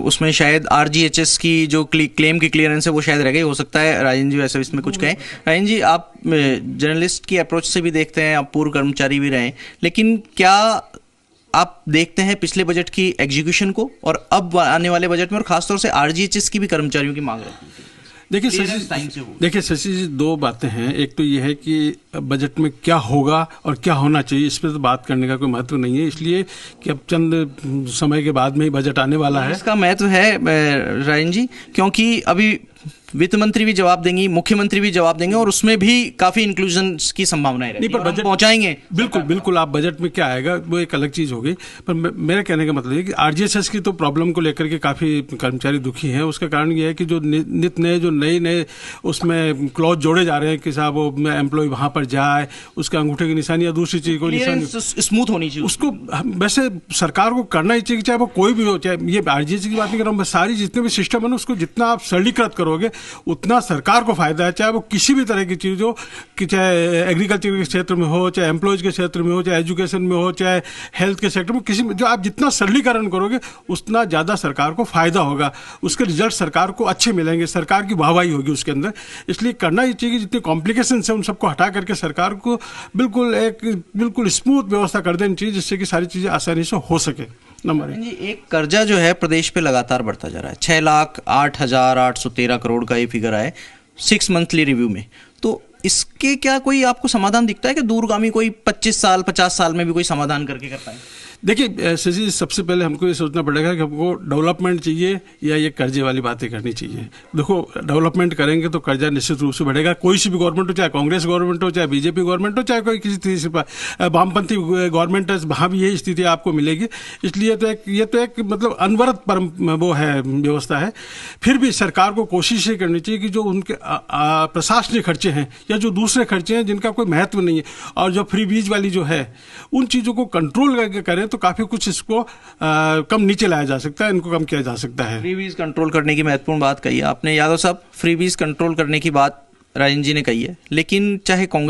उसमें शायद आरजीएचएस की जो क्लेम की क्लियरेंस है वो शायद रह गई, हो सकता है राजन जी वैसे इसमें कुछ कहें। राजन जी, आप जर्नलिस्ट की अप्रोच से भी देखते हैं, आप पूर्व कर्मचारी भी रहे, लेकिन क्या आप देखते हैं पिछले बजट की एग्जीक्यूशन को और अब आने वाले बजट में, और खासतौर से आरजीएचएस की भी कर्मचारियों की मांग रहती है? देखिए शशि जी, दो बातें हैं। एक तो ये है कि बजट में क्या होगा और क्या होना चाहिए, इस पर तो बात करने का कोई महत्व नहीं है, इसलिए कि अब चंद समय के बाद में ही बजट आने वाला है। इसका महत्व है राजन जी, क्योंकि अभी वित्त मंत्री भी जवाब देंगी, मुख्यमंत्री भी जवाब देंगे, और उसमें भी काफी इंक्लूजन की संभावनाएं रहती है। नहीं, पर बजट पहुंचाएंगे। बिल्कुल आप बजट में क्या आएगा वो एक अलग चीज होगी, पर मेरे कहने का मतलब है कि आरजीएचएस की तो प्रॉब्लम को लेकर के काफी कर्मचारी दुखी हैं। उसका कारण ये है कि जो नित नए उसमें क्लॉज जोड़े जा रहे हैं कि साहब वो एम्प्लॉय वहां पर जाए, उसका अंगूठे की निशानी या दूसरी चीज को निशानी स्मूथ होनी चाहिए, उसको वैसे सरकार को करना ही चाहिए, चाहे वो कोई भी हो। चाहे ये आरजीएचएस की बात नहीं कर रहा हूँ, सारी जितने भी सिस्टम है ना, उसको जितना आप सरलीकृत करोगे उतना सरकार को फायदा है। चाहे वो किसी भी तरह की चीज हो, कि चाहे एग्रीकल्चर के क्षेत्र में हो, चाहे एम्प्लॉयज के क्षेत्र में हो, चाहे एजुकेशन में हो, चाहे हेल्थ के सेक्टर में, किसी में जो आप जितना सरलीकरण करोगे उतना ज्यादा सरकार को फायदा होगा, उसके रिजल्ट सरकार को अच्छे मिलेंगे, सरकार की वाहवाही होगी उसके अंदर। इसलिए करना ही चाहिए कि जितने कॉम्प्लिकेशन है उन सबको हटा करके सरकार को बिल्कुल स्मूथ व्यवस्था कर देनी चाहिए, जिससे कि सारी चीजें आसानी से हो सके। नंबर एक कर्जा जो है प्रदेश पे लगातार बढ़ता जा रहा है, 6,08,813 करोड़ का ये फिगर आए 6 मंथली रिव्यू में। तो इसके क्या कोई आपको समाधान दिखता है कि दूरगामी कोई 25 साल 50 साल में भी कोई समाधान करके कर पाए? देखिए शशि, सबसे पहले हमको ये सोचना पड़ेगा कि हमको डेवलपमेंट चाहिए या ये कर्जे वाली बातें करनी चाहिए। देखो, डेवलपमेंट करेंगे तो कर्जा निश्चित रूप से बढ़ेगा, कोई सी भी गवर्नमेंट हो, चाहे कांग्रेस गवर्नमेंट हो, चाहे बीजेपी गवर्नमेंट हो, चाहे कोई किसी तीसरी वामपंथी गवर्नमेंट है, वहाँ भी यही स्थिति आपको मिलेगी। इसलिए तो एक मतलब अनवरत परम वो है व्यवस्था है। फिर भी सरकार को कोशिश ये करनी चाहिए कि जो उनके प्रशासनिक खर्चे हैं या जो दूसरे खर्चे हैं जिनका कोई महत्व नहीं है, और जो फ्री बीज वाली जो है, उन चीज़ों को कंट्रोल करके करें तो काफी कुछ इसको कम नीचे लाया जा सकता है, इनको कम किया जा सकता है। फ्रीबीज कंट्रोल करने की महत्वपूर्ण बात कही है आपने यादव साहब। फ्रीबीज कंट्रोल करने की बात राजन जी ने कही है, लेकिन चाहे कांग्रेस